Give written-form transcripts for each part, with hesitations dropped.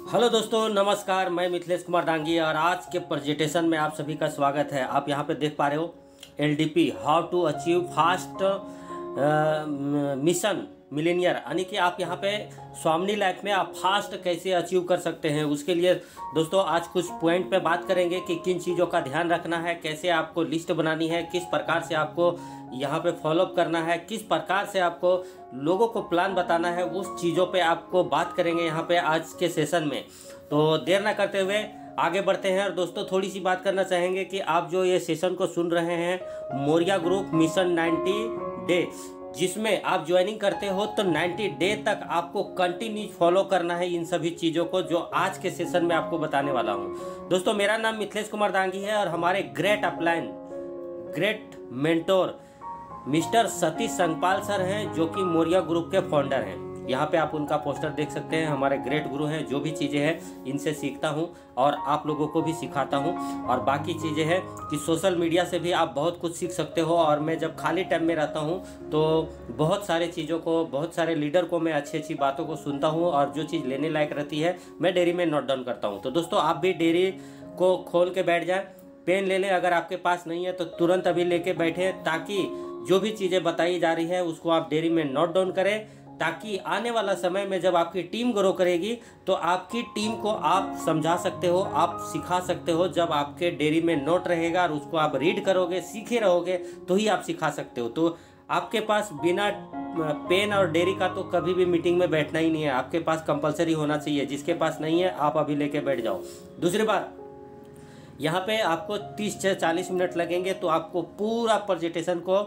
Hello दोस्तों, नमस्कार। मैं मिथिलेश कुमार डांगी और आज के प्रेजेंटेशन में आप सभी का स्वागत है। आप यहाँ पे देख पा रहे हो LDP, how to achieve fast mission millionaire, यानी कि आप यहाँ पे स्वामिनी लाइफ में आप फास्ट कैसे अचीव कर सकते हैं। उसके लिए दोस्तों आज कुछ पॉइंट पे बात करेंगे कि किन चीज़ों का ध्यान रखना है, कैसे आपको लिस्ट बनानी है, किस प्रकार से आपको यहाँ पे फॉलोअप करना है, किस प्रकार से आपको लोगों को प्लान बताना है, उस चीज़ों पे आपको बात करेंगे यहाँ पे आज के सेशन में। तो देर ना करते हुए आगे बढ़ते हैं। और दोस्तों थोड़ी सी बात करना चाहेंगे कि आप जो ये सेशन को सुन रहे हैं मौर्या ग्रुप मिशन 90 डे, जिसमें आप ज्वाइनिंग करते हो तो 90 डे तक आपको कंटिन्यू फॉलो करना है इन सभी चीज़ों को जो आज के सेशन में आपको बताने वाला हूँ। दोस्तों मेरा नाम मिथिलेश कुमार दांगी है और हमारे great upline, great mentor mister Satish Sangpal sir हैं, जो कि मौर्या ग्रुप के फाउंडर हैं। यहाँ पे आप उनका पोस्टर देख सकते हैं। हमारे ग्रेट गुरु हैं। जो भी चीज़ें हैं इनसे सीखता हूँ और आप लोगों को भी सिखाता हूँ। और बाकी चीज़ें हैं कि सोशल मीडिया से भी आप बहुत कुछ सीख सकते हो। और मैं जब खाली टाइम में रहता हूँ तो बहुत सारे चीज़ों को, बहुत सारे लीडर को मैं अच्छी अच्छी बातों को सुनता हूँ और जो चीज़ लेने लायक रहती है मैं डेयरी में नोट डाउन करता हूँ। तो दोस्तों आप भी डेयरी को खोल के बैठ जाए, पेन ले लें। अगर आपके पास नहीं है तो तुरंत अभी लेके बैठे, ताकि जो भी चीज़ें बताई जा रही है उसको आप डेयरी में नोट डाउन करें, ताकि आने वाला समय में जब आपकी टीम ग्रो करेगी तो आपकी टीम को आप समझा सकते हो, आप सिखा सकते हो। जब आपके डेयरी में नोट रहेगा और उसको आप रीड करोगे, सीखे रहोगे, तो ही आप सिखा सकते हो। तो आपके पास बिना पेन और डेयरी का तो कभी भी मीटिंग में बैठना ही नहीं है। आपके पास कंपलसरी होना चाहिए। जिसके पास नहीं है आप अभी लेके बैठ जाओ। दूसरी बात, यहाँ पे आपको 30 से 40 मिनट लगेंगे, तो आपको पूरा प्रेजेंटेशन को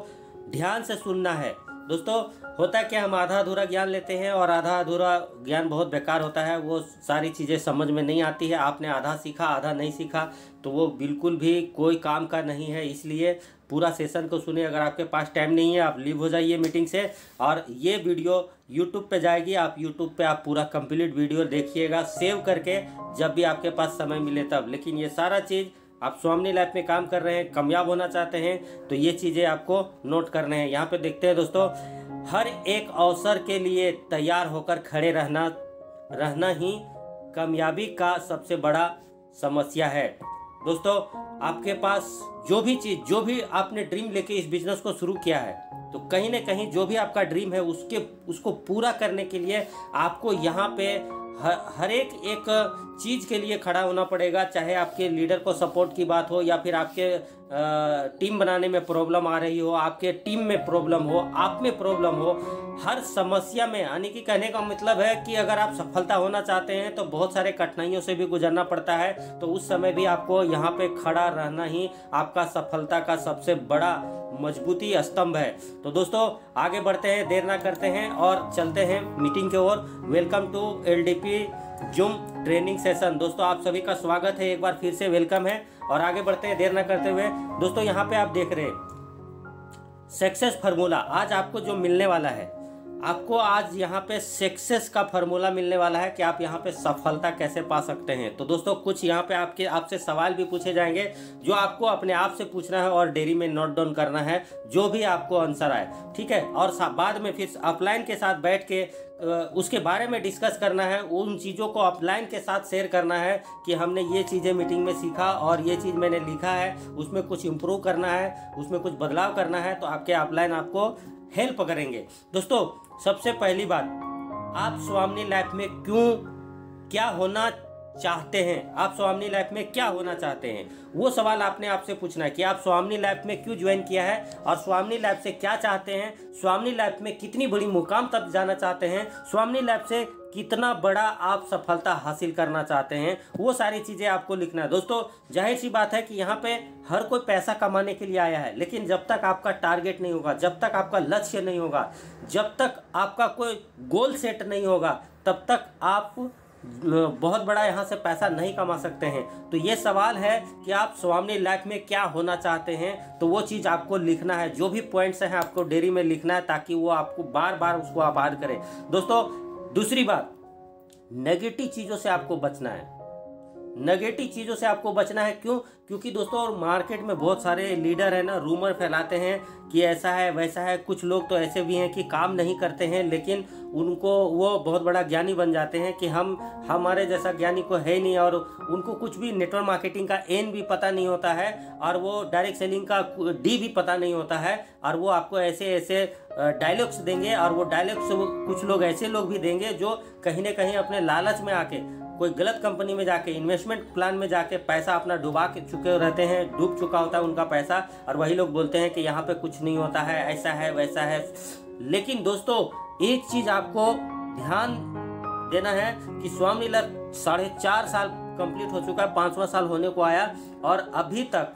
ध्यान से सुनना है। दोस्तों होता है कि हम आधा अधूरा ज्ञान लेते हैं और आधा अधूरा ज्ञान बहुत बेकार होता है। वो सारी चीज़ें समझ में नहीं आती है। आपने आधा सीखा, आधा नहीं सीखा, तो वो बिल्कुल भी कोई काम का नहीं है। इसलिए पूरा सेशन को सुने। अगर आपके पास टाइम नहीं है आप लीव हो जाइए मीटिंग से। और ये वीडियो यूट्यूब पे जाएगी, आप यूट्यूब पे आप पूरा कंप्लीट वीडियो देखिएगा सेव करके, जब भी आपके पास समय मिले तब। लेकिन ये सारा चीज़ आप स्वामिनी लाइफ में काम कर रहे हैं, कामयाब होना चाहते हैं, तो ये चीज़ें आपको नोट करने हैं। यहाँ पे देखते हैं दोस्तों, हर एक अवसर के लिए तैयार होकर खड़े रहना ही कामयाबी का सबसे बड़ा समस्या है। दोस्तों आपके पास जो भी चीज़, जो भी आपने ड्रीम लेके इस बिजनेस को शुरू किया है, तो कहीं ना कहीं जो भी आपका ड्रीम है उसको पूरा करने के लिए आपको यहाँ पे हर एक चीज़ के लिए खड़ा होना पड़ेगा। चाहे आपके लीडर को सपोर्ट की बात हो, या फिर आपके टीम बनाने में प्रॉब्लम आ रही हो, आपके टीम में प्रॉब्लम हो, आप में प्रॉब्लम हो, हर समस्या में, यानी कि कहने का मतलब है कि अगर आप सफलता होना चाहते हैं तो बहुत सारे कठिनाइयों से भी गुजरना पड़ता है। तो उस समय भी आपको यहाँ पे खड़ा रहना ही आपका सफलता का सबसे बड़ा मजबूती स्तंभ है। तो दोस्तों आगे बढ़ते हैं, देर ना करते हैं और चलते हैं मीटिंग की ओर। Welcome to LDP Zoom training session. दोस्तों आप सभी का स्वागत है, एक बार फिर से वेलकम है। और आगे बढ़ते हैं देर ना करते हुए। दोस्तों यहाँ पे आप देख रहे हैं सक्सेस फार्मूला। आज आपको जो मिलने वाला है, आपको आज यहाँ पे सक्सेस का फार्मूला मिलने वाला है कि आप यहाँ पे सफलता कैसे पा सकते हैं। तो दोस्तों कुछ यहाँ पे आपसे सवाल भी पूछे जाएंगे जो आपको अपने आप से पूछना है और डेयरी में नोट डाउन करना है, जो भी आपको आंसर आए, ठीक है। और बाद में फिर अपलाइन के साथ बैठ के उसके बारे में डिस्कस करना है। उन चीज़ों को अपलाइन के साथ शेयर करना है कि हमने ये चीज़ें मीटिंग में सीखा और ये चीज़ मैंने लिखा है, उसमें कुछ इम्प्रूव करना है, उसमें कुछ बदलाव करना है। तो आपके अपलाइन आपको हेल्प करेंगे। दोस्तों सबसे पहली बात, आप स्वामिनी लाइफ में क्या होना चाहते हैं, आप स्वामिनी लाइफ में क्या होना चाहते हैं, वो सवाल आपने आपसे पूछना है कि आप स्वामिनी लाइफ में क्यों ज्वाइन किया है और स्वामिनी लाइफ से क्या चाहते हैं, स्वामिनी लाइफ में कितनी बड़ी मुकाम तक जाना चाहते हैं, स्वामिनी लाइफ से कितना बड़ा आप सफलता हासिल करना चाहते हैं, वो सारी चीज़ें आपको लिखना है। दोस्तों जाहिर सी बात है कि यहाँ पे हर कोई पैसा कमाने के लिए आया है, लेकिन जब तक आपका टारगेट नहीं होगा, जब तक आपका लक्ष्य नहीं होगा, जब तक आपका कोई गोल सेट नहीं होगा, तब तक आप बहुत बड़ा यहाँ से पैसा नहीं कमा सकते हैं। तो ये सवाल है कि आप स्वामिनी लाइफ में क्या होना चाहते हैं, तो वो चीज़ आपको लिखना है। जो भी पॉइंट्स हैं आपको डेयरी में लिखना है, ताकि वो आपको बार बार उसको आप याद करें। दोस्तों दूसरी बात, नेगेटिव चीज़ों से आपको बचना है। नेगेटिव चीज़ों से आपको बचना है। क्यों? क्योंकि दोस्तों मार्केट में बहुत सारे लीडर है ना, रूमर फैलाते हैं कि ऐसा है वैसा है। कुछ लोग तो ऐसे भी हैं कि काम नहीं करते हैं, लेकिन उनको वो बहुत बड़ा ज्ञानी बन जाते हैं कि हमारे जैसा ज्ञानी को है नहीं, और उनको कुछ भी नेटवर्क मार्केटिंग का एन भी पता नहीं होता है, और वो डायरेक्ट सेलिंग का डी भी पता नहीं होता है, और वो आपको ऐसे ऐसे डायलॉग्स देंगे। और वो डायलॉग्स कुछ लोग ऐसे लोग भी देंगे जो कहीं ना कहीं अपने लालच में आके कोई गलत कंपनी में जाके इन्वेस्टमेंट प्लान में जाके पैसा अपना डुबा के चुके रहते हैं, डूब चुका होता है उनका पैसा, और वही लोग बोलते हैं कि यहाँ पे कुछ नहीं होता है, ऐसा है वैसा है। लेकिन दोस्तों एक चीज़ आपको ध्यान देना है कि स्वामी लैब 4.5 साल कंप्लीट हो चुका है, 5वां साल होने को आया, और अभी तक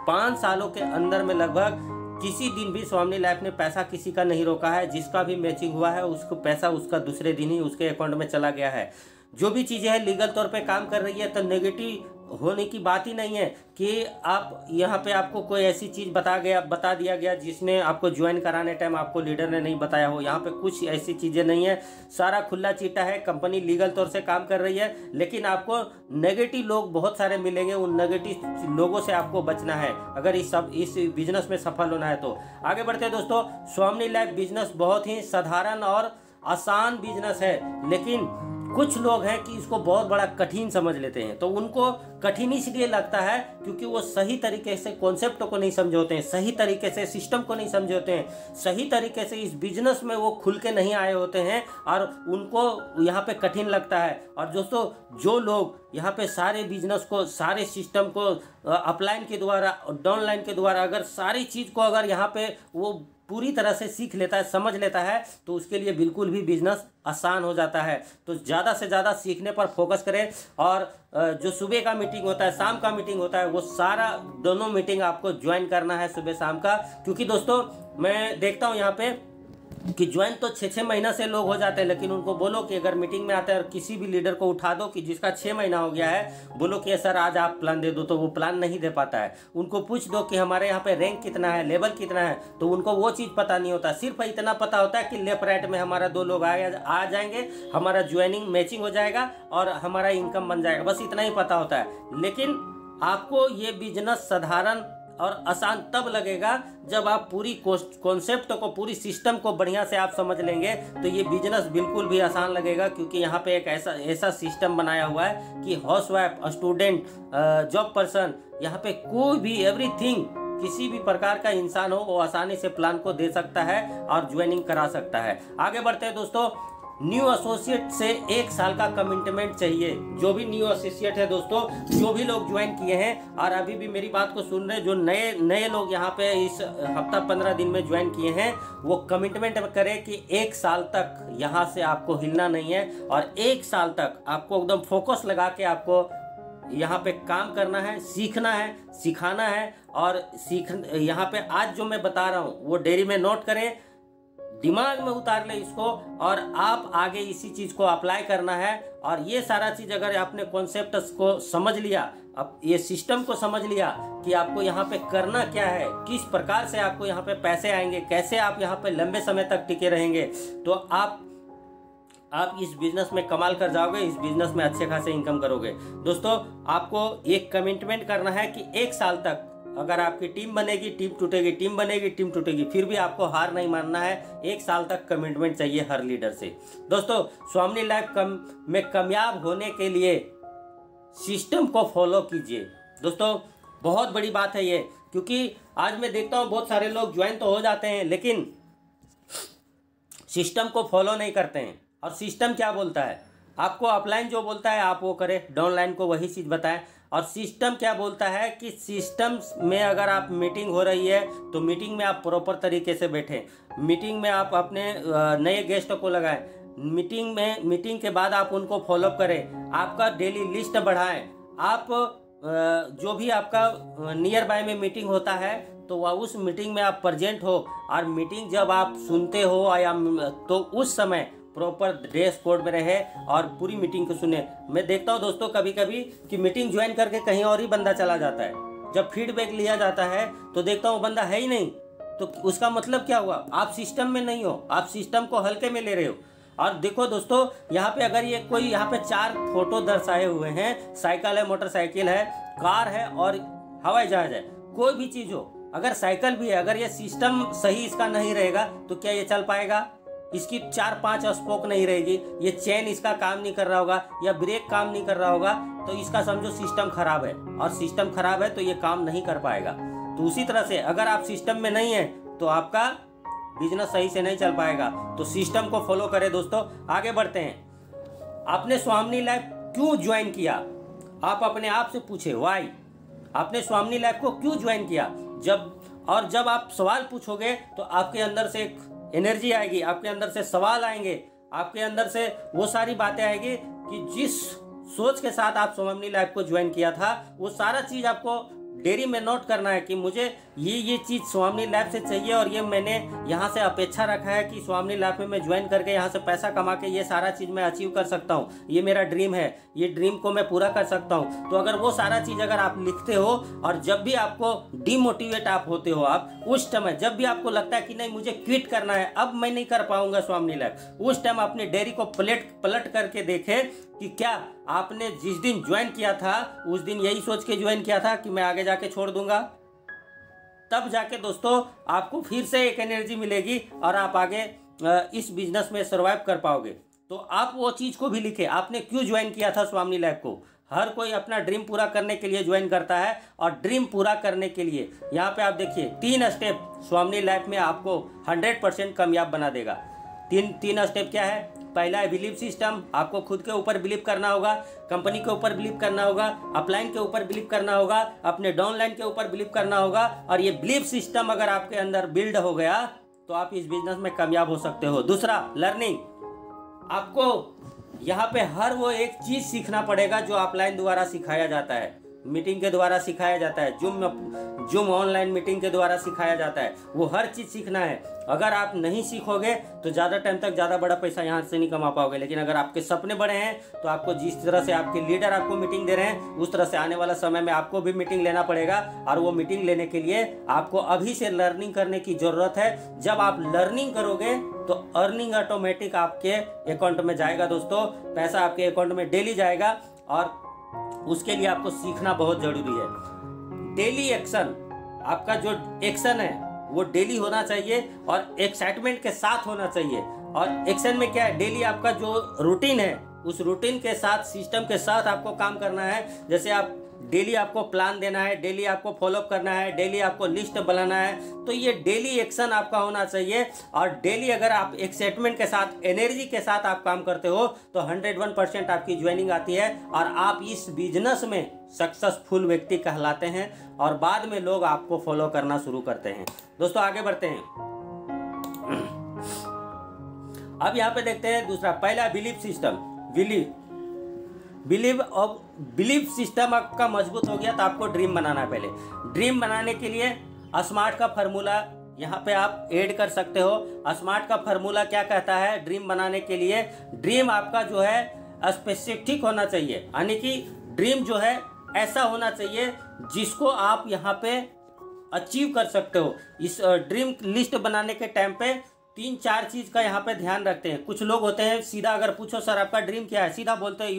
5 सालों के अंदर में लगभग किसी दिन भी स्वामी लैब ने पैसा किसी का नहीं रोका है। जिसका भी मैचिंग हुआ है उसको पैसा उसका दूसरे दिन ही उसके अकाउंट में चला गया है। जो भी चीज़ें हैं लीगल तौर पे काम कर रही है, तो नेगेटिव होने की बात ही नहीं है कि आप यहाँ पे आपको कोई ऐसी चीज़ बता दिया गया जिसने आपको ज्वाइन कराने टाइम आपको लीडर ने नहीं बताया हो। यहाँ पे कुछ ऐसी चीज़ें नहीं है, सारा खुला चीटा है। कंपनी लीगल तौर से काम कर रही है, लेकिन आपको नेगेटिव लोग बहुत सारे मिलेंगे। उन नेगेटिव लोगों से आपको बचना है अगर इस बिजनेस में सफल होना है तो। आगे बढ़ते हैं दोस्तों। स्वामी लैब बिजनेस बहुत ही साधारण और आसान बिजनेस है, लेकिन कुछ लोग हैं कि इसको बहुत बड़ा कठिन समझ लेते हैं। तो उनको कठिन इसलिए लगता है क्योंकि वो सही तरीके से कॉन्सेप्ट को नहीं समझे होते हैं, सही तरीके से सिस्टम को नहीं समझे होते हैं, सही तरीके से इस बिजनेस में वो खुल के नहीं आए होते हैं, और उनको यहाँ पे कठिन लगता है। और दोस्तों जो लोग यहाँ पे सारे बिजनेस को, सारे सिस्टम को अपलाइन के द्वारा, डाउनलाइन के द्वारा अगर सारी चीज़ को अगर यहाँ पे वो पूरी तरह से सीख लेता है, समझ लेता है, तो उसके लिए बिल्कुल भी बिजनेस आसान हो जाता है। तो ज़्यादा से ज़्यादा सीखने पर फोकस करें, और जो सुबह का मीटिंग होता है, शाम का मीटिंग होता है, वो सारा दोनों मीटिंग आपको ज्वाइन करना है सुबह शाम का। क्योंकि दोस्तों मैं देखता हूँ यहाँ पे कि ज्वाइन तो 6-6 महीना से लोग हो जाते हैं, लेकिन उनको बोलो कि अगर मीटिंग में आते हैं और किसी भी लीडर को उठा दो कि जिसका 6 महीना हो गया है, बोलो कि सर आज आप प्लान दे दो, तो वो प्लान नहीं दे पाता है। उनको पूछ दो कि हमारे यहाँ पे रैंक कितना है, लेवल कितना है, तो उनको वो चीज़ पता नहीं होता। सिर्फ इतना पता होता है कि लेफ्ट राइट में हमारा 2 लोग आ जाएंगे, हमारा ज्वाइनिंग मैचिंग हो जाएगा और हमारा इनकम बन जाएगा, बस इतना ही पता होता है। लेकिन आपको ये बिजनेस साधारण और आसान तब लगेगा जब आप पूरी कॉन्सेप्ट को, पूरी सिस्टम को बढ़िया से आप समझ लेंगे, तो ये बिजनेस बिल्कुल भी आसान लगेगा। क्योंकि यहाँ पे एक ऐसा सिस्टम बनाया हुआ है कि हाउसवाइफ, स्टूडेंट, जॉब पर्सन, यहाँ पे कोई भी एवरीथिंग, किसी भी प्रकार का इंसान हो वो आसानी से प्लान को दे सकता है और ज्वाइनिंग करा सकता है। आगे बढ़ते हैं दोस्तों। न्यू एसोसिएट से 1 साल का कमिटमेंट चाहिए। जो भी न्यू एसोसिएट है दोस्तों, जो भी लोग ज्वाइन किए हैं और अभी भी मेरी बात को सुन रहे, जो नए लोग यहाँ पे इस हफ्ता 15 दिन में ज्वाइन किए हैं, वो कमिटमेंट करें कि 1 साल तक यहाँ से आपको हिलना नहीं है, और 1 साल तक आपको एकदम फोकस लगा के आपको यहाँ पे काम करना है, सीखना है, सिखाना है। और यहाँ पे आज जो मैं बता रहा हूँ वो डायरी में नोट करें, दिमाग में उतार ले इसको, और आप आगे इसी चीज़ को अप्लाई करना है। और ये सारा चीज़ अगर आपने कॉन्सेप्ट को समझ लिया, अब ये सिस्टम को समझ लिया कि आपको यहाँ पे करना क्या है, किस प्रकार से आपको यहाँ पे पैसे आएंगे, कैसे आप यहाँ पे लंबे समय तक टिके रहेंगे, तो आप इस बिजनेस में कमाल कर जाओगे, इस बिजनेस में अच्छे खासे इनकम करोगे। दोस्तों आपको एक कमिटमेंट करना है कि 1 साल तक अगर आपकी टीम बनेगी, टीम टूटेगी, टीम बनेगी, टीम टूटेगी, फिर भी आपको हार नहीं मानना है। 1 साल तक कमिटमेंट चाहिए हर लीडर से। दोस्तों स्वामी लैब में कामयाब होने के लिए सिस्टम को फॉलो कीजिए। दोस्तों बहुत बड़ी बात है ये, क्योंकि आज मैं देखता हूँ बहुत सारे लोग ज्वाइन तो हो जाते हैं लेकिन सिस्टम को फॉलो नहीं करते हैं। और सिस्टम क्या बोलता है, आपको अपलाइन जो बोलता है आप वो करें, डाउनलाइन को वही चीज़ बताएं। और सिस्टम क्या बोलता है कि सिस्टम में अगर आप मीटिंग हो रही है तो मीटिंग में आप प्रॉपर तरीके से बैठें, मीटिंग में आप अपने नए गेस्ट को लगाएं, मीटिंग के बाद आप उनको फॉलोअप करें, आपका डेली लिस्ट बढ़ाएं, आप जो भी आपका नियर बाय में मीटिंग होता है तो वह उस मीटिंग में आप प्रेजेंट हो। और मीटिंग जब आप सुनते हो या तो उस समय प्रॉपर ड्रेस कोड में रहे और पूरी मीटिंग को सुने। मैं देखता हूँ दोस्तों कभी कभी कि मीटिंग ज्वाइन करके कहीं और ही बंदा चला जाता है। जब फीडबैक लिया जाता है तो देखता हूँ बंदा है ही नहीं, तो उसका मतलब क्या हुआ, आप सिस्टम में नहीं हो, आप सिस्टम को हल्के में ले रहे हो। और देखो दोस्तों, यहाँ पे अगर ये कोई यहाँ पे 4 फोटो दर्शाए हुए हैं, साइकिल है, मोटरसाइकिल है, कार है और हवाई जहाज है, कोई भी चीज हो, अगर साइकिल भी है, अगर ये सिस्टम सही इसका नहीं रहेगा तो क्या ये चल पाएगा? इसकी 4-5 स्पोक नहीं रहेगी, ये चेन इसका काम नहीं कर रहा होगा या ब्रेक काम नहीं कर रहा होगा, तो इसका समझो सिस्टम खराब है, और सिस्टम खराब है तो ये काम नहीं कर पाएगा। तो उसी तरह से अगर आप सिस्टम में नहीं है तो आपका बिजनेस सही से नहीं चल पाएगा। तो सिस्टम को फॉलो करें दोस्तों। आगे बढ़ते हैं। आपने स्वामिनी लैब क्यों ज्वाइन किया? आप अपने आप से पूछे, वाई आपने स्वामिनी लैब को क्यों ज्वाइन किया? जब आप सवाल पूछोगे तो आपके अंदर से एक एनर्जी आएगी, आपके अंदर से सवाल आएंगे, आपके अंदर से वो सारी बातें आएगी कि जिस सोच के साथ आप स्वामिनी लैब को ज्वाइन किया था, वो सारा चीज आपको डेयरी में नोट करना है कि मुझे ये चीज़ स्वामिनी लैब से चाहिए, और ये मैंने यहाँ से अपेक्षा रखा है कि स्वामिनी लैब में मैं ज्वाइन करके यहाँ से पैसा कमा के ये सारा चीज़ मैं अचीव कर सकता हूँ, ये मेरा ड्रीम है, ये ड्रीम को मैं पूरा कर सकता हूँ। तो अगर वो सारा चीज़ अगर आप लिखते हो, और जब भी आपको डिमोटिवेट आप होते हो, आप उस टाइम जब भी आपको लगता है कि नहीं मुझे क्विट करना है, अब मैं नहीं कर पाऊंगा स्वामिनी लैब, उस टाइम अपनी डेयरी को पलट करके देखें कि क्या आपने जिस दिन ज्वाइन किया था उस दिन यही सोच के ज्वाइन किया था कि मैं आगे जाके छोड़ दूंगा। तब जाके दोस्तों आपको फिर से एक एनर्जी मिलेगी और आप आगे इस बिजनेस में सर्वाइव कर पाओगे। तो आप वो चीज़ को भी लिखें, आपने क्यों ज्वाइन किया था स्वामिनी लैब को। हर कोई अपना ड्रीम पूरा करने के लिए ज्वाइन करता है, और ड्रीम पूरा करने के लिए यहाँ पे आप देखिए 3 स्टेप स्वामिनी लैब में आपको 100% कामयाब बना देगा। तीन स्टेप क्या है? पहला है बिलीव सिस्टम, आपको खुद के ऊपर बिलीव करना होगा, कंपनी के ऊपर बिलीव करना होगा, अपलाइन के ऊपर बिलीव करना होगा, अपने डाउनलाइन के ऊपर बिलीव करना होगा, और ये बिलीव सिस्टम अगर आपके अंदर बिल्ड हो गया तो आप इस बिजनेस में कामयाब हो सकते हो। दूसरा लर्निंग, आपको यहाँ पे हर वो एक चीज सीखना पड़ेगा जो अपलाइन द्वारा सिखाया जाता है, मीटिंग के द्वारा सिखाया जाता है, जूम ऑनलाइन मीटिंग के द्वारा सिखाया जाता है, वो हर चीज़ सीखना है। अगर आप नहीं सीखोगे तो ज़्यादा टाइम तक ज़्यादा बड़ा पैसा यहाँ से नहीं कमा पाओगे। लेकिन अगर आपके सपने बड़े हैं तो आपको जिस तरह से आपके लीडर आपको मीटिंग दे रहे हैं, उस तरह से आने वाला समय में आपको भी मीटिंग लेना पड़ेगा, और वो मीटिंग लेने के लिए आपको अभी से लर्निंग करने की ज़रूरत है। जब आप लर्निंग करोगे तो अर्निंग ऑटोमेटिक आपके अकाउंट में जाएगा दोस्तों, पैसा आपके अकाउंट में डेली जाएगा, और उसके लिए आपको सीखना बहुत जरूरी है। डेली एक्शन, आपका जो एक्शन है वो डेली होना चाहिए और एक्साइटमेंट के साथ होना चाहिए। और एक्शन में क्या है? डेली आपका जो रूटीन है उस रूटीन के साथ, सिस्टम के साथ आपको काम करना है। जैसे आप डेली आपको प्लान देना है, डेली आपको फॉलोअप करना है, डेली आपको लिस्ट बनाना है, तो ये डेली एक्शन आपका होना चाहिए। और डेली अगर आप एक्साइटमेंट के साथ, एनर्जी के साथ आप काम करते हो तो 101% आपकी ज्वाइनिंग आती है, और आप इस बिजनेस में सक्सेसफुल व्यक्ति कहलाते हैं, और बाद में लोग आपको फॉलो करना शुरू करते हैं। दोस्तों आगे बढ़ते हैं। अब यहाँ पे देखते हैं दूसरा, पहला बिलीफ सिस्टम। बिलीव सिस्टम आपका मजबूत हो गया तो आपको ड्रीम बनाना है। पहले ड्रीम बनाने के लिए स्मार्ट का फार्मूला यहाँ पे आप ऐड कर सकते हो। स्मार्ट का फार्मूला क्या कहता है? ड्रीम बनाने के लिए ड्रीम आपका जो है स्पेसिफिक होना चाहिए, यानी कि ड्रीम जो है ऐसा होना चाहिए जिसको आप यहाँ पे अचीव कर सकते हो। इस ड्रीम लिस्ट बनाने के टाइम पे 3-4 चीज़ का यहाँ पे ध्यान रखते हैं। कुछ लोग होते हैं सीधा अगर पूछो सर आपका ड्रीम क्या है, सीधा बोलते हैं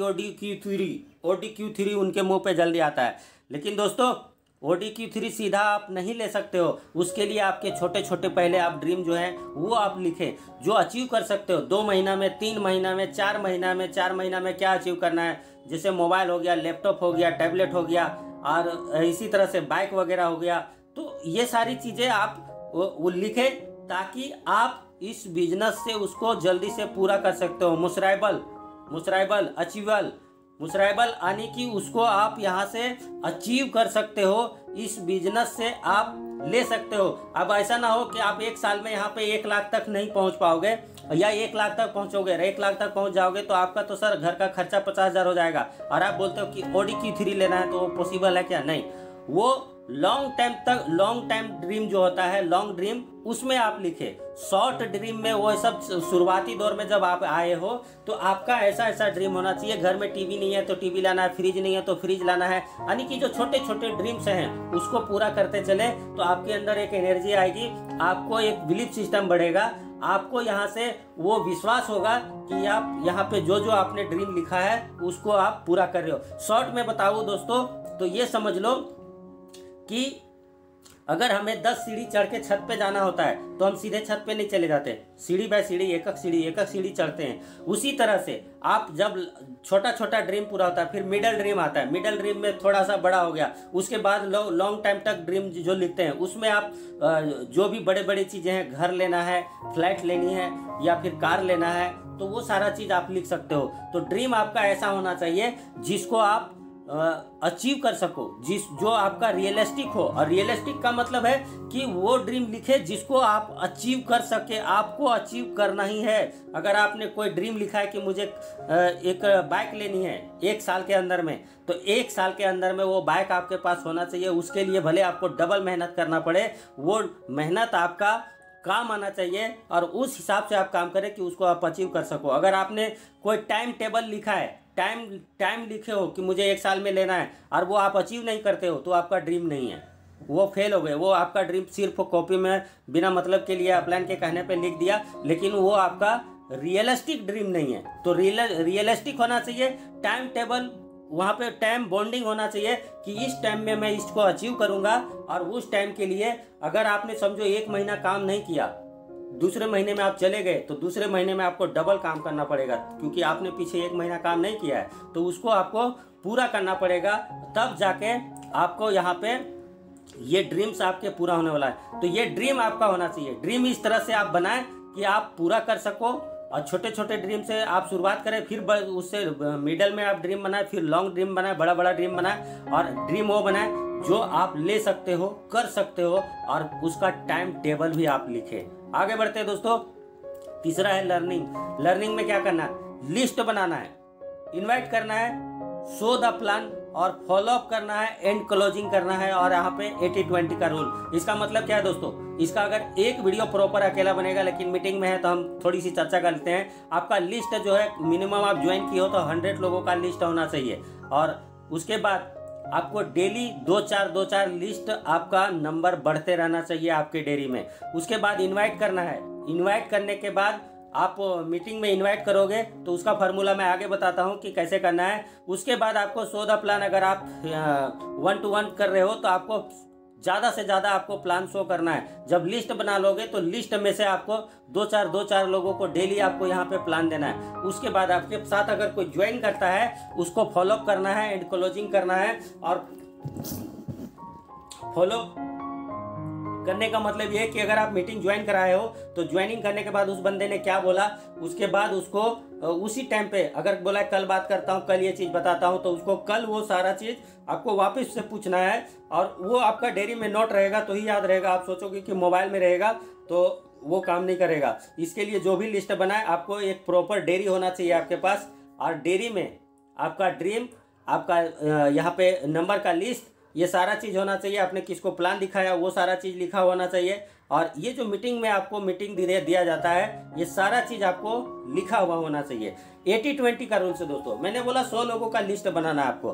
ODQ3 उनके मुंह पे जल्दी आता है। लेकिन दोस्तों ODQ3 सीधा आप नहीं ले सकते हो, उसके लिए आपके छोटे छोटे पहले आप ड्रीम जो है वो आप लिखें, जो अचीव कर सकते हो 2 महीना में, 3 महीना में, 4 महीना में। 4 महीना में क्या अचीव करना है? जैसे मोबाइल हो गया, लैपटॉप हो गया, टैबलेट हो गया, और इसी तरह से बाइक वगैरह हो गया। तो ये सारी चीज़ें आप वो लिखें ताकि आप इस बिजनेस से उसको जल्दी से पूरा कर सकते हो। मुसराइबल अचीवल, मुसराइबल यानी कि उसको आप यहाँ से अचीव कर सकते हो, इस बिजनेस से आप ले सकते हो। अब ऐसा ना हो कि आप 1 साल में यहाँ पे 1 लाख तक नहीं पहुँच पाओगे, या 1 लाख तक पहुँचोगे, 1 लाख तक पहुँच जाओगे तो आपका तो सर घर का खर्चा 50,000 हो जाएगा, और आप बोलते हो कि ODQ3 लेना है, तो वो पॉसिबल है क्या? नहीं। वो लॉन्ग टाइम ड्रीम जो होता है, लॉन्ग ड्रीम, उसमें आप लिखे। शॉर्ट ड्रीम में वो सब शुरुआती दौर में जब आप आए हो तो आपका ऐसा ड्रीम होना चाहिए। घर में टीवी नहीं है तो टीवी लाना है, फ्रिज नहीं है तो फ्रिज लाना है, यानी कि जो छोटे छोटे ड्रीम्स हैं उसको पूरा करते चले तो आपके अंदर एक एनर्जी आएगी, आपको एक बिलीफ सिस्टम बढ़ेगा, आपको यहाँ से वो विश्वास होगा कि आप यहाँ पे जो जो आपने ड्रीम लिखा है उसको आप पूरा कर रहे हो। शॉर्ट में बताऊँ दोस्तों तो ये समझ लो कि अगर हमें 10 सीढ़ी चढ़ के छत पे जाना होता है तो हम सीधे छत पे नहीं चले जाते, सीढ़ी बाय सीढ़ी एक एक सीढ़ी चढ़ते हैं। उसी तरह से आप जब छोटा छोटा ड्रीम पूरा होता है, फिर मिडल ड्रीम आता है, मिडल ड्रीम में थोड़ा सा बड़ा हो गया, उसके बाद लॉन्ग टाइम तक ड्रीम जो लिखते हैं उसमें आप जो भी बड़े बड़ी चीज़ें हैं, घर लेना है, फ्लैट लेनी है या फिर कार लेना है, तो वो सारा चीज़ आप लिख सकते हो। तो ड्रीम आपका ऐसा होना चाहिए जिसको आप अचीव कर सको, जो आपका रियलिस्टिक हो। और रियलिस्टिक का मतलब है कि वो ड्रीम लिखे जिसको आप अचीव कर सके, आपको अचीव करना ही है। अगर आपने कोई ड्रीम लिखा है कि मुझे एक बाइक लेनी है 1 साल के अंदर में, तो 1 साल के अंदर में वो बाइक आपके पास होना चाहिए। उसके लिए भले आपको डबल मेहनत करना पड़े, वो मेहनत आपका काम आना चाहिए और उस हिसाब से आप काम करें कि उसको आप अचीव कर सको। अगर आपने कोई टाइम टेबल लिखा है, टाइम लिखे हो कि मुझे 1 साल में लेना है और वो आप अचीव नहीं करते हो, तो आपका ड्रीम नहीं है, वो फेल हो गए। वो आपका ड्रीम सिर्फ कॉपी में बिना मतलब के लिए अपलाइन के कहने पे लिख दिया, लेकिन वो आपका रियलिस्टिक ड्रीम नहीं है। तो रियलिस्टिक होना चाहिए, टाइम टेबल, वहाँ पे टाइम बॉन्डिंग होना चाहिए कि इस टाइम में मैं इसको अचीव करूँगा। और उस टाइम के लिए अगर आपने समझो 1 महीना काम नहीं किया, दूसरे महीने में आप चले गए, तो दूसरे महीने में आपको डबल काम करना पड़ेगा, क्योंकि आपने पीछे 1 महीना काम नहीं किया है, तो उसको आपको पूरा करना पड़ेगा। तब जाके आपको यहाँ पे ये ड्रीम्स आपके पूरा होने वाला है। तो ये ड्रीम आपका होना चाहिए। ड्रीम इस तरह से आप बनाएं कि आप पूरा कर सको, और छोटे छोटे ड्रीम से आप शुरुआत करें, फिर उससे मिडल में आप ड्रीम बनाए, फिर लॉन्ग ड्रीम बनाए, बड़ा बड़ा ड्रीम बनाए, और ड्रीम वो बनाए जो आप ले सकते हो, कर सकते हो, और उसका टाइम टेबल भी आप लिखें। आगे बढ़ते हैं दोस्तों। तीसरा है लर्निंग। लर्निंग में क्या करना है? लिस्ट बनाना है, इनवाइट करना है, शो द प्लान और फॉलो अप करना है, एंड क्लोजिंग करना है। और यहाँ पे 80-20 का रूल, इसका मतलब क्या है दोस्तों? इसका अगर एक वीडियो प्रॉपर अकेला बनेगा, लेकिन मीटिंग में है तो हम थोड़ी सी चर्चा कर लेते हैं। आपका लिस्ट जो है, मिनिमम आप ज्वाइन किए हो तो 100 लोगों का लिस्ट होना चाहिए। और उसके बाद आपको डेली 2-4 लिस्ट, आपका नंबर बढ़ते रहना चाहिए आपके डेयरी में। उसके बाद इनवाइट करना है। इनवाइट करने के बाद आप मीटिंग में इनवाइट करोगे तो उसका फार्मूला मैं आगे बताता हूं कि कैसे करना है। उसके बाद आपको शो द प्लान, अगर आप 1-to-1 कर रहे हो तो आपको ज़्यादा से ज़्यादा आपको प्लान शो करना है। जब लिस्ट बना लोगे तो लिस्ट में से आपको 2-4 लोगों को डेली आपको यहाँ पे प्लान देना है। उसके बाद आपके साथ अगर कोई ज्वाइन करता है उसको फॉलो करना है, एंड क्लोजिंग करना है। और फॉलो करने का मतलब ये है कि अगर आप मीटिंग ज्वाइन कराए हो तो ज्वाइनिंग करने के बाद उस बंदे ने क्या बोला, उसके बाद उसको उसी टाइम पे अगर बोला कल बात करता हूँ, कल ये चीज़ बताता हूँ, तो उसको कल वो सारा चीज़ आपको वापस से पूछना है। और वो आपका डेयरी में नोट रहेगा तो ही याद रहेगा। आप सोचोगे कि मोबाइल में रहेगा तो वो काम नहीं करेगा। इसके लिए जो भी लिस्ट बनाए, आपको एक प्रॉपर डेयरी होना चाहिए आपके पास। और डेयरी में आपका ड्रीम, आपका यहाँ पे नंबर का लिस्ट, ये सारा चीज़ होना चाहिए। आपने किसको प्लान दिखाया वो सारा चीज़ लिखा होना चाहिए। और ये जो मीटिंग में आपको मीटिंग दिया जाता है, ये सारा चीज़ आपको लिखा हुआ होना चाहिए। 80-20 का रूल से दोस्तों, मैंने बोला 100 लोगों का लिस्ट बनाना है आपको।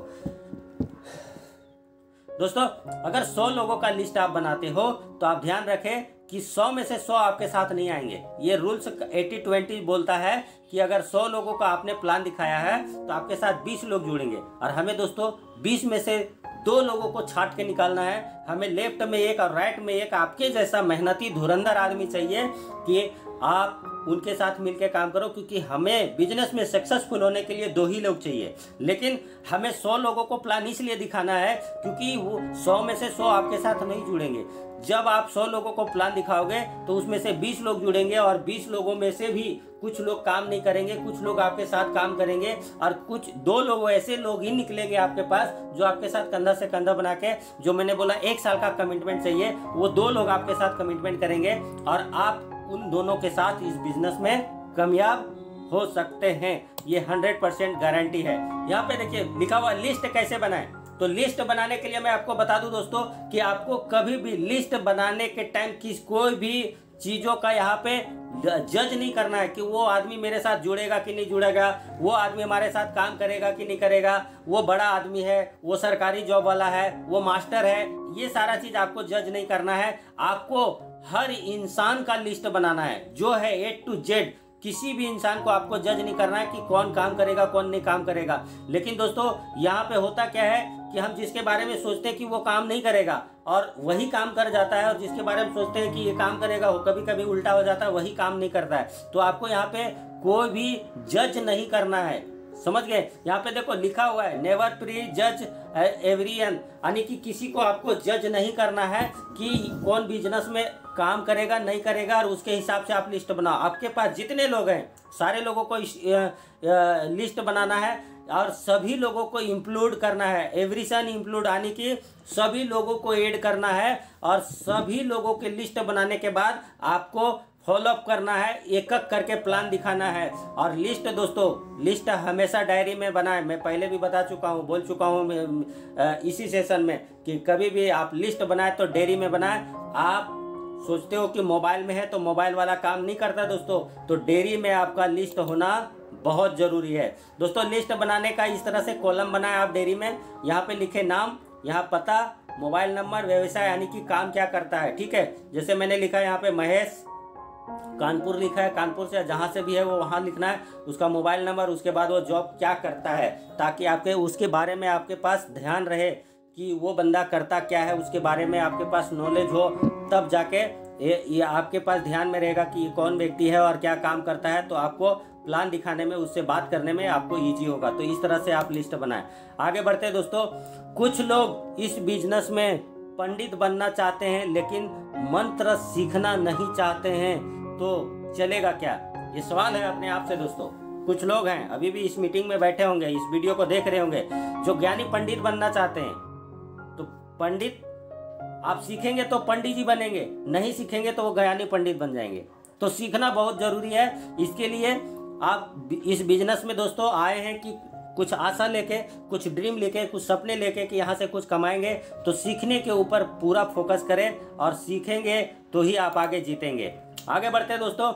दोस्तों अगर 100 लोगों का लिस्ट आप बनाते हो तो आप ध्यान रखें कि 100 में से 100 आपके साथ नहीं आएंगे। ये रूल्स 80-20 बोलता है कि अगर 100 लोगों का आपने प्लान दिखाया है तो आपके साथ 20 लोग जुड़ेंगे। और हमें दोस्तों 20 में से 2 लोगों को छांट के निकालना है। हमें लेफ्ट में एक और राइट में एक आपके जैसा मेहनती धुरंधर आदमी चाहिए कि आप उनके साथ मिलकर काम करो, क्योंकि हमें बिजनेस में सक्सेसफुल होने के लिए 2 ही लोग चाहिए। लेकिन हमें 100 लोगों को प्लान इसलिए दिखाना है क्योंकि वो 100 में से 100 आपके साथ नहीं जुड़ेंगे। जब आप 100 लोगों को प्लान दिखाओगे तो उसमें से 20 लोग जुड़ेंगे, और 20 लोगों में से भी कुछ लोग काम नहीं करेंगे, कुछ लोग आपके साथ काम करेंगे, और कुछ 2 लोग ऐसे लोग ही निकलेंगे आपके पास जो आपके साथ कंधा से कंधा बना के, जो मैंने बोला 1 साल का कमिटमेंट चाहिए, वो 2 लोग आपके साथ कमिटमेंट करेंगे और आप उन दोनों के साथ इस बिजनेस में कामयाब हो सकते हैं। ये 100% गारंटी है। यहाँ पे देखिए लिखा हुआ लिस्ट कैसे बनाएं। तो लिस्ट बनाने के लिए मैं आपको बता दूं दोस्तों कि आपको कभी भी लिस्ट बनाने के टाइम कोई भी चीज़ों का यहाँ पे जज नहीं करना है कि वो आदमी मेरे साथ जुड़ेगा कि नहीं जुड़ेगा, वो आदमी हमारे साथ काम करेगा कि नहीं करेगा, वो बड़ा आदमी है, वो सरकारी जॉब वाला है, वो मास्टर है। ये सारा चीज़ आपको जज नहीं करना है। आपको हर इंसान का लिस्ट बनाना है, जो है A to Z। किसी भी इंसान को आपको जज नहीं करना है कि कौन काम करेगा कौन नहीं काम करेगा। लेकिन दोस्तों यहाँ पे होता क्या है कि हम जिसके बारे में सोचते हैं कि वो काम नहीं करेगा और वही काम कर जाता है, और जिसके बारे में सोचते हैं कि ये काम करेगा वो कभी कभी उल्टा हो जाता है, वही काम नहीं करता है। तो आपको यहाँ पे कोई भी जज नहीं करना है, समझ गए। यहाँ पे देखो लिखा हुआ है नेवर प्री जज एवरीवन, यानी कि किसी को आपको जज नहीं करना है कि कौन बिजनेस में काम करेगा नहीं करेगा, और उसके हिसाब से आप लिस्ट बनाओ। आपके पास जितने लोग हैं सारे लोगों को लिस्ट बनाना है और सभी लोगों को इंक्लूड करना है, एवरीवन इंक्लूड, यानी कि सभी लोगों को ऐड करना है। और सभी लोगों के लिस्ट बनाने के बाद आपको फॉलोअप करना है, एक एक करके प्लान दिखाना है। और लिस्ट दोस्तों, लिस्ट हमेशा डायरी में बनाएं। मैं पहले भी बता चुका हूँ, बोल चुका हूँ इसी सेशन में कि कभी भी आप लिस्ट बनाएं तो डायरी में बनाएं। आप सोचते हो कि मोबाइल में है तो मोबाइल वाला काम नहीं करता दोस्तों, तो डायरी में आपका लिस्ट होना बहुत ज़रूरी है दोस्तों। लिस्ट बनाने का इस तरह से कॉलम बनाएं आप डायरी में, यहाँ पे लिखे नाम, यहाँ पता, मोबाइल नंबर, व्यवसाय यानी कि काम क्या करता है, ठीक है। जैसे मैंने लिखा है यहाँ पे महेश, कानपुर लिखा है, कानपुर से जहाँ से भी है वो वहाँ लिखना है, उसका मोबाइल नंबर, उसके बाद वो जॉब क्या करता है, ताकि आपके उसके बारे में आपके पास ध्यान रहे कि वो बंदा करता क्या है, उसके बारे में आपके पास नॉलेज हो, तब जाके ये आपके पास ध्यान में रहेगा कि ये कौन व्यक्ति है और क्या काम करता है। तो आपको प्लान दिखाने में, उससे बात करने में आपको ईजी होगा। तो इस तरह से आप लिस्ट बनाएं। आगे बढ़ते हैं दोस्तों। कुछ लोग इस बिजनेस में पंडित बनना चाहते हैं लेकिन मंत्र सीखना नहीं चाहते हैं, तो चलेगा क्या? ये सवाल है अपने आप से दोस्तों। कुछ लोग हैं अभी भी इस मीटिंग में बैठे होंगे, इस वीडियो को देख रहे होंगे, जो ज्ञानी पंडित बनना चाहते हैं। तो पंडित आप सीखेंगे तो पंडित जी बनेंगे, नहीं सीखेंगे तो वो ज्ञानी पंडित बन जाएंगे। तो सीखना बहुत जरूरी है। इसके लिए आप इस बिजनेस में दोस्तों आए हैं कि कुछ आशा लेके, कुछ ड्रीम लेके, कुछ सपने लेके कि यहाँ से कुछ कमाएंगे, तो सीखने के ऊपर पूरा फोकस करें और सीखेंगे तो ही आप आगे जीतेंगे। आगे बढ़ते हैं दोस्तों।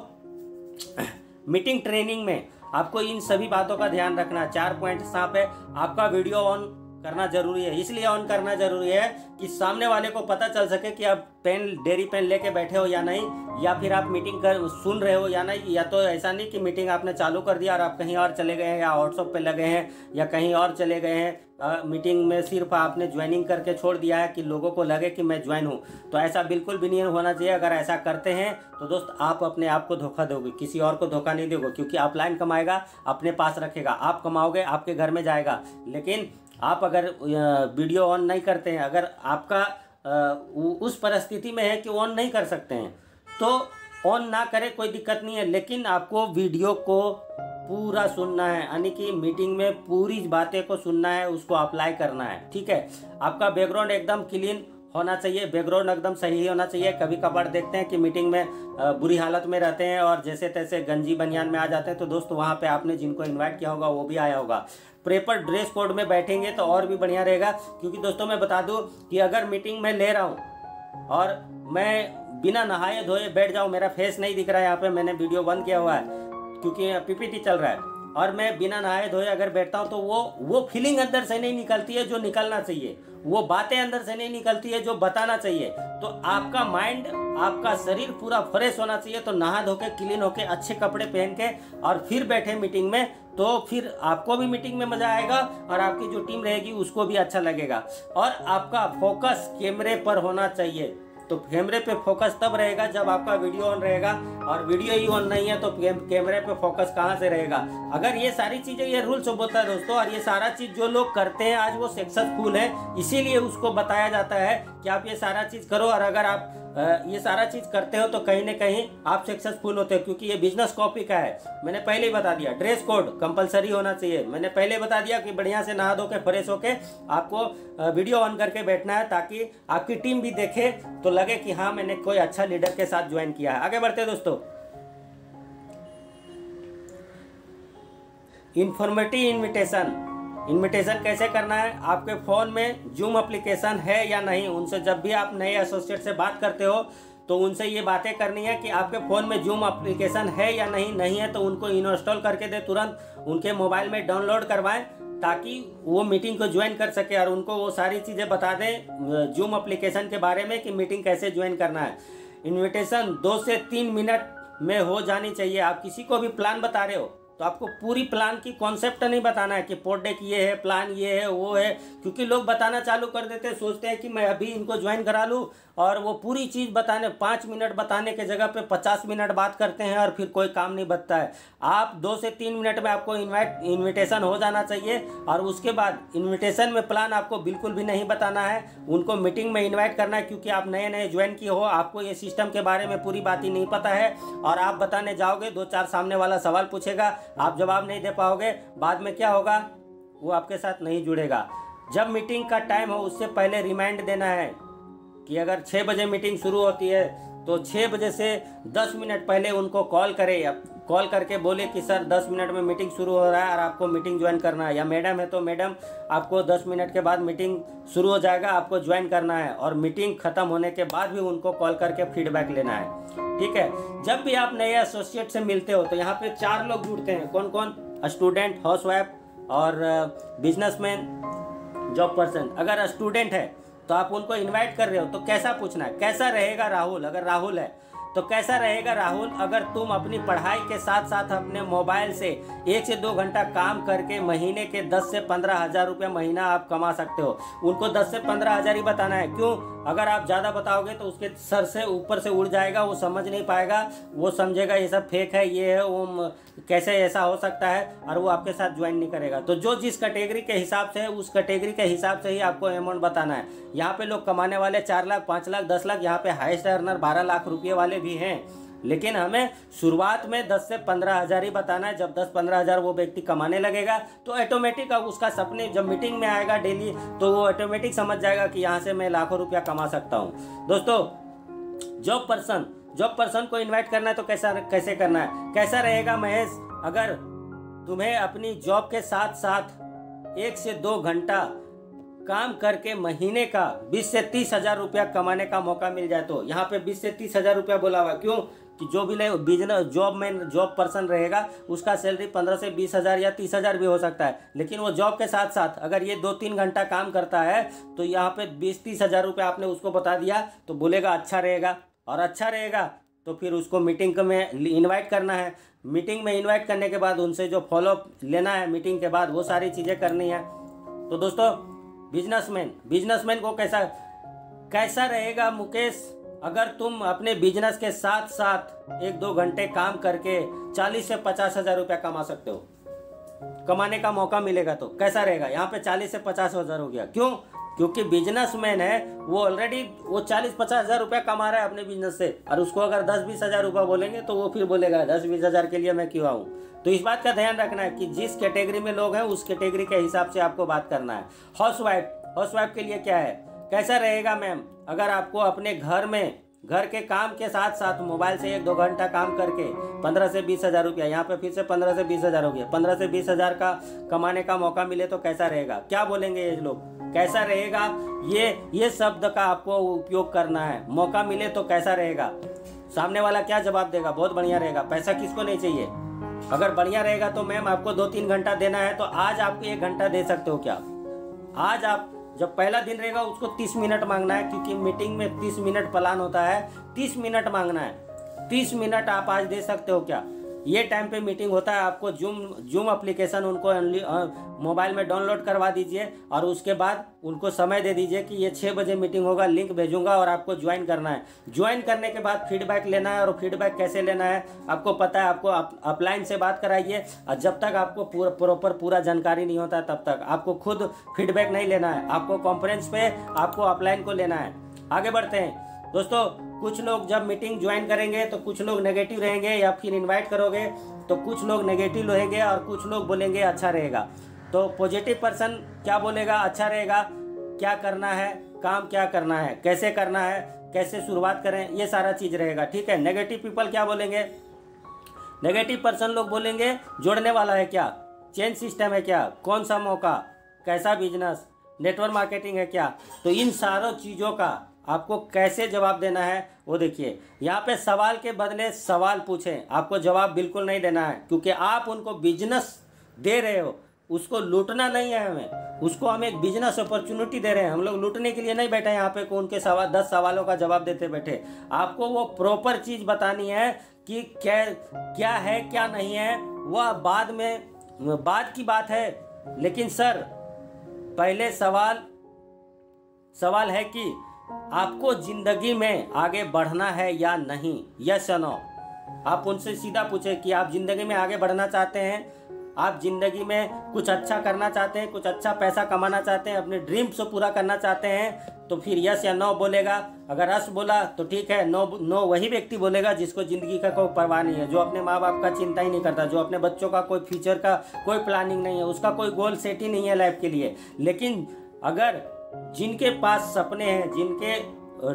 मीटिंग ट्रेनिंग में आपको इन सभी बातों का ध्यान रखना। 4 पॉइंट यहाँ पे आपका वीडियो ऑन करना जरूरी है। इसलिए ऑन करना जरूरी है कि सामने वाले को पता चल सके कि आप डेयरी पेन लेके बैठे हो या नहीं, या फिर आप मीटिंग सुन रहे हो या नहीं। या तो ऐसा नहीं कि मीटिंग आपने चालू कर दिया और आप कहीं और चले गए हैं, या व्हाट्सएप पे लगे हैं, या कहीं और चले गए हैं। मीटिंग में सिर्फ आपने ज्वाइनिंग करके छोड़ दिया है कि लोगों को लगे कि मैं ज्वाइन हूँ। तो ऐसा बिल्कुल भी नहीं होना चाहिए। अगर ऐसा करते हैं तो दोस्त आप अपने आप को धोखा दोगे, किसी और को धोखा नहीं दोगे, क्योंकि ऑफलाइन कमाएगा अपने पास रखेगा, आप कमाओगे आपके घर में जाएगा। लेकिन आप अगर वीडियो ऑन नहीं करते हैं, अगर आपका उस परिस्थिति में है कि ऑन नहीं कर सकते हैं, तो ऑन ना करें, कोई दिक्कत नहीं है। लेकिन आपको वीडियो को पूरा सुनना है, यानी कि मीटिंग में पूरी बातें को सुनना है, उसको अप्लाई करना है, ठीक है। आपका बैकग्राउंड एकदम क्लीन होना चाहिए, बैकग्राउंड एकदम सही होना चाहिए। कभी कभार देखते हैं कि मीटिंग में बुरी हालत में रहते हैं और जैसे तैसे गंजी बनियान में आ जाते हैं, तो दोस्त वहाँ पे आपने जिनको इनवाइट किया होगा वो भी आया होगा। प्रॉपर ड्रेस कोड में बैठेंगे तो और भी बढ़िया रहेगा। क्योंकि दोस्तों मैं बता दूं कि अगर मीटिंग में ले रहा हूं और मैं बिना नहाए धोए बैठ जाऊं, मेरा फेस नहीं दिख रहा है, यहाँ पे मैंने वीडियो बंद किया हुआ है क्योंकि पीपीटी चल रहा है, और मैं बिना नहाए धोए अगर बैठता हूं तो वो फीलिंग अंदर से नहीं निकलती है जो निकलना चाहिए, वो बातें अंदर से नहीं निकलती है जो बताना चाहिए। तो आपका माइंड, आपका शरीर पूरा फ्रेश होना चाहिए। तो नहा धो के, क्लीन होके, अच्छे कपड़े पहन के और फिर बैठे मीटिंग में, तो फिर आपको भी मीटिंग में मजा आएगा और आपकी जो टीम रहेगी उसको भी अच्छा लगेगा। और आपका फोकस कैमरे पर होना चाहिए। तो कैमरे पे फोकस तब रहेगा जब आपका वीडियो ऑन रहेगा, और वीडियो ही ऑन नहीं है तो कैमरे पे फोकस कहाँ से रहेगा। अगर ये सारी चीजें, ये रूल्स बोलता है दोस्तों, और ये सारा चीज जो लोग करते हैं आज वो सक्सेसफुल है, इसीलिए उसको बताया जाता है कि आप ये सारा चीज करो। और अगर आप ये सारा चीज करते हो तो कहीं ना कहीं आप सक्सेसफुल होते हो, क्योंकि ये बिजनेस कॉपी का है। मैंने पहले ही बता दिया, ड्रेस कोड कंपलसरी होना चाहिए। मैंने पहले बता दिया कि बढ़िया से नहा धो के फ्रेश होके आपको वीडियो ऑन करके बैठना है, ताकि आपकी टीम भी देखे तो लगे कि हाँ मैंने कोई अच्छा लीडर के साथ ज्वाइन किया है। आगे बढ़ते हैं दोस्तों। इन्फॉर्मेटिव इन्विटेशन कैसे करना है? आपके फ़ोन में जूम एप्लीकेशन है या नहीं, उनसे जब भी आप नए एसोसिएट से बात करते हो तो उनसे ये बातें करनी है कि आपके फ़ोन में जूम एप्लीकेशन है या नहीं है तो उनको इंस्टॉल करके दे, तुरंत उनके मोबाइल में डाउनलोड करवाएं, ताकि वो मीटिंग को ज्वाइन कर सके और उनको वो सारी चीज़ें बता दें जूम एप्लीकेशन के बारे में कि मीटिंग कैसे ज्वाइन करना है। इनविटेशन 2 से 3 मिनट में हो जानी चाहिए। आप किसी को भी प्लान बता रहे हो तो आपको पूरी प्लान की कॉन्सेप्ट नहीं बताना है कि प्रोडक्ट ये है, प्लान ये है, वो है, क्योंकि लोग बताना चालू कर देते हैं, सोचते हैं कि मैं अभी इनको ज्वाइन करा लूँ और वो पूरी चीज़ बताने 5 मिनट बताने के जगह पे 50 मिनट बात करते हैं और फिर कोई काम नहीं बनता है। आप 2 से 3 मिनट में आपको इन्विटेशन हो जाना चाहिए और उसके बाद इन्विटेशन में प्लान आपको बिल्कुल भी नहीं बताना है, उनको मीटिंग में इन्वाइट करना है, क्योंकि आप नए नए ज्वाइन किए हो, आपको ये सिस्टम के बारे में पूरी बात ही नहीं पता है और आप बताने जाओगे 2-4 सामने वाला सवाल पूछेगा, आप जवाब नहीं दे पाओगे, बाद में क्या होगा, वो आपके साथ नहीं जुड़ेगा। जब मीटिंग का टाइम हो उससे पहले रिमाइंड देना है कि अगर 6 बजे मीटिंग शुरू होती है तो 6 बजे से 10 मिनट पहले उनको कॉल करें या कॉल करके बोले कि सर 10 मिनट में मीटिंग शुरू हो रहा है और आपको मीटिंग ज्वाइन करना है, या मैडम है तो मैडम आपको 10 मिनट के बाद मीटिंग शुरू हो जाएगा, आपको ज्वाइन करना है, और मीटिंग खत्म होने के बाद भी उनको कॉल करके फीडबैक लेना है। ठीक है। जब भी आप नए एसोसिएट से मिलते हो तो यहाँ पे 4 लोग जुड़ते हैं। कौन कौन? स्टूडेंट, हाउसवाइफ और बिजनेसमैन, जॉब पर्सन। अगर स्टूडेंट है तो आप उनको इनवाइट कर रहे हो तो कैसा पूछना है, कैसा रहेगा राहुल? अगर राहुल है तो कैसा रहेगा राहुल अगर तुम अपनी पढ़ाई के साथ साथ अपने मोबाइल से 1 से 2 घंटा काम करके महीने के 10 से 15 हज़ार रुपये महीना आप कमा सकते हो। उनको 10 से 15 हज़ार ही बताना है। क्यों? अगर आप ज़्यादा बताओगे तो उसके सर से ऊपर से उड़ जाएगा, वो समझ नहीं पाएगा, वो समझेगा ये सब फेक है, ये है, वो कैसे ऐसा हो सकता है, और वो आपके साथ ज्वाइन नहीं करेगा। तो जो जिस कैटेगरी के हिसाब से है उस कैटेगरी के हिसाब से ही आपको अमाउंट बताना है। यहाँ पे लोग कमाने वाले 4 लाख, 5 लाख, 10 लाख, यहाँ पे हाईएस्ट अर्नर 12 लाख रुपये वाले भी हैं, लेकिन हमें शुरुआत में 10 से 15 हज़ार ही बताना है। जब 10-15 हज़ार वो व्यक्ति कमाने लगेगा तो ऑटोमेटिक उसका सपने, जब मीटिंग में आएगा डेली तो वो ऑटोमेटिक समझ जाएगा कि यहाँ से मैं लाखों रुपया कमा सकता हूँ। दोस्तों, जॉब पर्सन को इनवाइट करना है तो कैसे करना है? कैसा रहेगा महेश अगर तुम्हें अपनी जॉब के साथ साथ 1 से 2 घंटा काम करके महीने का 20 से 30 हज़ार रुपया कमाने का मौका मिल जाए? तो यहाँ पे 20 से 30 हज़ार रुपया बोला हुआ, क्यों कि जो भी बिजनेस जॉब पर्सन रहेगा उसका सैलरी 15 से 20 हज़ार या 30 हज़ार भी हो सकता है, लेकिन वो जॉब के साथ साथ अगर ये 2-3 घंटा काम करता है तो यहाँ पे 20-30 हज़ार रुपये आपने उसको बता दिया तो बोलेगा अच्छा रहेगा, और अच्छा रहेगा तो फिर उसको मीटिंग में इन्वाइट करना है। मीटिंग में इन्वाइट करने के बाद उनसे जो फॉलोअप लेना है मीटिंग के बाद, वो सारी चीज़ें करनी है। तो दोस्तों, बिजनेसमैन को कैसा रहेगा मुकेश अगर तुम अपने बिजनेस के साथ साथ 1-2 घंटे काम करके 40 से 50 हज़ार रुपया कमा सकते हो, कमाने का मौका मिलेगा? तो कैसा रहेगा? यहाँ पे 40 से 50 हज़ार हो गया। क्यों? क्योंकि बिजनेसमैन है, वो ऑलरेडी वो 40-50 हज़ार रुपया कमा रहा है अपने बिजनेस से, और उसको अगर 10-20 हज़ार रुपया बोलेंगे तो वो फिर बोलेगा 10-20 हज़ार के लिए मैं क्यों आऊँ? तो इस बात का ध्यान रखना है कि जिस कैटेगरी में लोग हैं उस कैटेगरी के हिसाब से आपको बात करना है। हाउसवाइफ के लिए क्या है? कैसा रहेगा मैम अगर आपको अपने घर के काम के साथ साथ मोबाइल से 1-2 घंटा काम करके 15 से 20 हज़ार रुपया, यहाँ पे फिर से 15 से 20 हज़ार हो गया, 15 से 20 हज़ार का कमाने का मौका मिले तो कैसा रहेगा? क्या बोलेंगे ये लोग? कैसा रहेगा, ये शब्द का आपको उपयोग करना है। मौका मिले तो कैसा रहेगा? सामने वाला क्या जवाब देगा? बहुत बढ़िया रहेगा। पैसा किसको नहीं चाहिए? अगर बढ़िया रहेगा तो मैम आपको 2-3 घंटा देना है तो आज आपको 1 घंटा दे सकते हो क्या? आज आप जब पहला दिन रहेगा उसको 30 मिनट मांगना है, क्योंकि मीटिंग में 30 मिनट प्लान होता है, 30 मिनट मांगना है। 30 मिनट आप आज दे सकते हो क्या? ये टाइम पे मीटिंग होता है। आपको जूम एप्लीकेशन उनको मोबाइल में डाउनलोड करवा दीजिए और उसके बाद उनको समय दे दीजिए कि ये 6 बजे मीटिंग होगा, लिंक भेजूंगा और आपको ज्वाइन करना है। ज्वाइन करने के बाद फीडबैक लेना है, और फीडबैक कैसे लेना है आपको पता है। आपको अपलाइन से बात कराइए, और जब तक आपको पूरा जानकारी नहीं होता तब तक आपको खुद फीडबैक नहीं लेना है, आपको कॉन्फ्रेंस पे आपको अपलाइन को लेना है। आगे बढ़ते हैं दोस्तों। कुछ लोग जब मीटिंग ज्वाइन करेंगे तो कुछ लोग नेगेटिव रहेंगे, या फिर इनवाइट करोगे तो कुछ लोग नेगेटिव रहेंगे और कुछ लोग बोलेंगे अच्छा रहेगा। तो पॉजिटिव पर्सन क्या बोलेगा? अच्छा रहेगा, क्या करना है, काम क्या करना है, कैसे करना है, कैसे शुरुआत करें, ये सारा चीज़ रहेगा। ठीक है। नेगेटिव पीपल क्या बोलेंगे? नेगेटिव पर्सन लोग बोलेंगे जोड़ने वाला है क्या, चेंज सिस्टम है क्या, कौन सा मौका, कैसा बिजनेस, नेटवर्क मार्केटिंग है क्या। तो इन सारों चीज़ों का आपको कैसे जवाब देना है वो देखिए। यहाँ पे सवाल के बदले सवाल पूछें, आपको जवाब बिल्कुल नहीं देना है, क्योंकि आप उनको बिजनेस दे रहे हो। उसको लूटना नहीं है हमें, उसको हम एक बिजनेस अपॉर्चुनिटी दे रहे हैं। हम लोग लूटने के लिए नहीं बैठे यहाँ पे को उनके 10 सवालों का जवाब देते बैठे। आपको वो प्रॉपर चीज़ बतानी है कि क्या है क्या नहीं है, वह बाद की बात है। लेकिन सर पहले सवाल है कि आपको जिंदगी में आगे बढ़ना है या नहीं, यस या नो। आप उनसे सीधा पूछे कि आप जिंदगी में आगे बढ़ना चाहते हैं, आप जिंदगी में कुछ अच्छा करना चाहते हैं, कुछ अच्छा पैसा कमाना चाहते हैं, अपने ड्रीम्स को पूरा करना चाहते हैं, तो फिर यस या नो बोलेगा। अगर यस बोला तो ठीक है, नो वही व्यक्ति बोलेगा जिसको जिंदगी का कोई परवाह नहीं है, जो अपने माँ बाप का चिंता ही नहीं करता, जो अपने बच्चों का कोई फ्यूचर का कोई प्लानिंग नहीं है, उसका कोई गोल सेट ही नहीं है लाइफ के लिए। लेकिन अगर जिनके पास सपने हैं, जिनके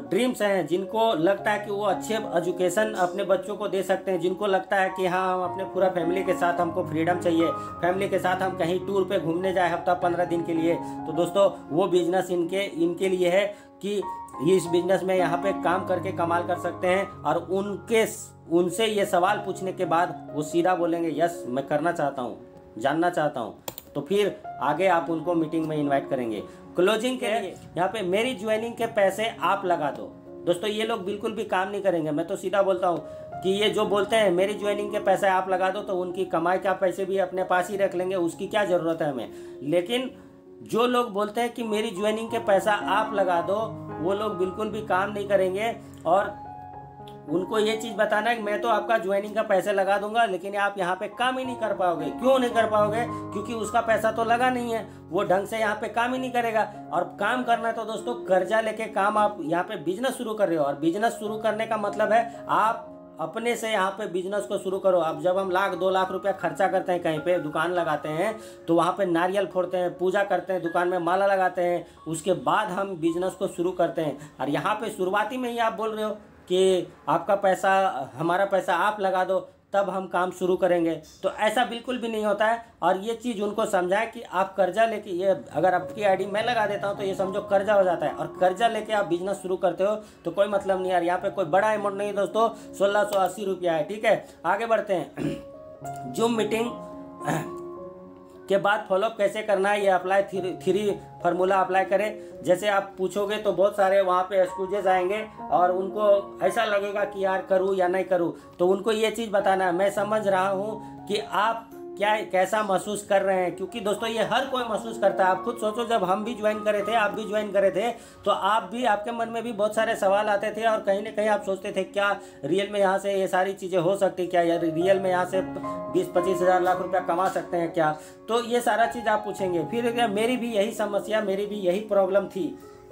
ड्रीम्स हैं, जिनको लगता है कि वो अच्छे एजुकेशन अपने बच्चों को दे सकते हैं, जिनको लगता है कि हाँ हम अपने पूरा फैमिली के साथ हमको फ्रीडम चाहिए, फैमिली के साथ हम कहीं टूर पे घूमने जाए हफ्ता 15 दिन के लिए, तो दोस्तों वो बिजनेस इनके लिए है कि इस बिजनेस में यहाँ पे काम करके कमाल कर सकते हैं। और उनसे ये सवाल पूछने के बाद वो सीधा बोलेंगे यस मैं करना चाहता हूँ, जानना चाहता हूँ, तो फिर आगे आप उनको मीटिंग में इनवाइट करेंगे। क्लोजिंग के लिए यहाँ पे मेरी ज्वाइनिंग के पैसे आप लगा दो। दोस्तों ये लोग बिल्कुल भी काम नहीं करेंगे। मैं तो सीधा बोलता हूँ कि ये जो बोलते हैं मेरी ज्वाइनिंग के पैसे आप लगा दो, तो उनकी कमाई का पैसे भी अपने पास ही रख लेंगे, उसकी क्या ज़रूरत है हमें। लेकिन जो लोग बोलते हैं कि मेरी ज्वाइनिंग के पैसा आप लगा दो, वो लोग बिल्कुल भी काम नहीं करेंगे। और उनको ये चीज़ बताना है कि मैं तो आपका ज्वाइनिंग का पैसे लगा दूंगा, लेकिन आप यहाँ पे काम ही नहीं कर पाओगे। क्यों नहीं कर पाओगे? क्योंकि उसका पैसा तो लगा नहीं है, वो ढंग से यहाँ पे काम ही नहीं करेगा। और काम करना है तो दोस्तों कर्जा लेके काम, आप यहाँ पे बिजनेस शुरू कर रहे हो, और बिजनेस शुरू करने का मतलब है आप अपने से यहाँ पे बिजनेस को शुरू करो। अब जब हम 1-2 लाख रुपया खर्चा करते हैं, कहीं पे दुकान लगाते हैं, तो वहाँ पे नारियल फोड़ते हैं, पूजा करते हैं, दुकान में माला लगाते हैं, उसके बाद हम बिजनेस को शुरू करते हैं। और यहाँ पे शुरुआती में ही आप बोल रहे हो कि आपका पैसा, हमारा पैसा आप लगा दो तब हम काम शुरू करेंगे, तो ऐसा बिल्कुल भी नहीं होता है। और ये चीज़ उनको समझाएं कि आप कर्जा लेके, ये अगर आपकी आईडी मैं लगा देता हूँ तो ये समझो कर्जा हो जाता है, और कर्जा लेके आप बिजनेस शुरू करते हो तो कोई मतलब नहीं यार। यहाँ पे कोई बड़ा अमाउंट नहीं दोस्तों, 1680 रुपया है, ठीक है। आगे बढ़ते हैं। जूम मीटिंग के बाद फॉलोअप कैसे करना है, ये अप्लाई 3 फार्मूला अप्लाई करें। जैसे आप पूछोगे तो बहुत सारे वहाँ पे एक्सक्यूजेज आएंगे और उनको ऐसा लगेगा कि यार करूँ या नहीं करूँ, तो उनको ये चीज़ बताना है मैं समझ रहा हूँ कि आप कैसा महसूस कर रहे हैं, क्योंकि दोस्तों ये हर कोई महसूस करता है। आप खुद सोचो, जब हम भी ज्वाइन करे थे, आप भी ज्वाइन करे थे, तो आपके मन में भी बहुत सारे सवाल आते थे, और कहीं ना कहीं आप सोचते थे क्या रियल में यहाँ से ये सारी चीज़ें हो सकती, क्या यार रियल में यहाँ से 20-25 हज़ार लाख रुपया कमा सकते हैं क्या। तो ये सारा चीज़ आप पूछेंगे। फिर मेरी भी यही समस्या, मेरी भी यही प्रॉब्लम थी,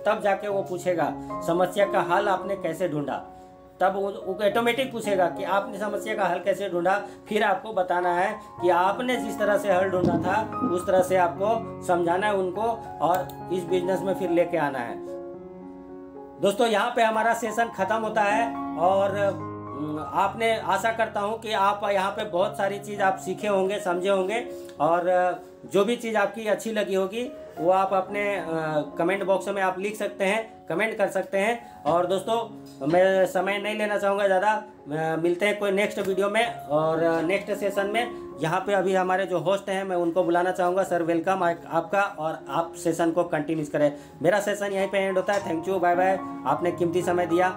तब जाके वो पूछेगा समस्या का हल आपने कैसे ढूंढा, तब वो ऑटोमेटिक पूछेगा कि आपने समस्या का हल कैसे ढूंढा। फिर आपको बताना है कि आपने जिस तरह से हल ढूंढा था उस तरह से आपको समझाना है उनको, और इस बिजनेस में फिर लेके आना है। दोस्तों यहाँ पे हमारा सेशन खत्म होता है, और आपने, आशा करता हूँ कि आप यहाँ पे बहुत सारी चीज़ आप सीखे होंगे, समझे होंगे, और जो भी चीज़ आपकी अच्छी लगी होगी वो आप अपने कमेंट बॉक्स में आप लिख सकते हैं, कमेंट कर सकते हैं। और दोस्तों मैं समय नहीं लेना चाहूँगा ज़्यादा, मिलते हैं कोई नेक्स्ट वीडियो में और नेक्स्ट सेशन में। यहाँ पे अभी हमारे जो होस्ट हैं मैं उनको बुलाना चाहूँगा। सर वेलकम आपका, और आप सेशन को कंटिन्यू करें। मेरा सेशन यहीं पे एंड होता है। Thank you, bye bye. आपने कीमती समय दिया।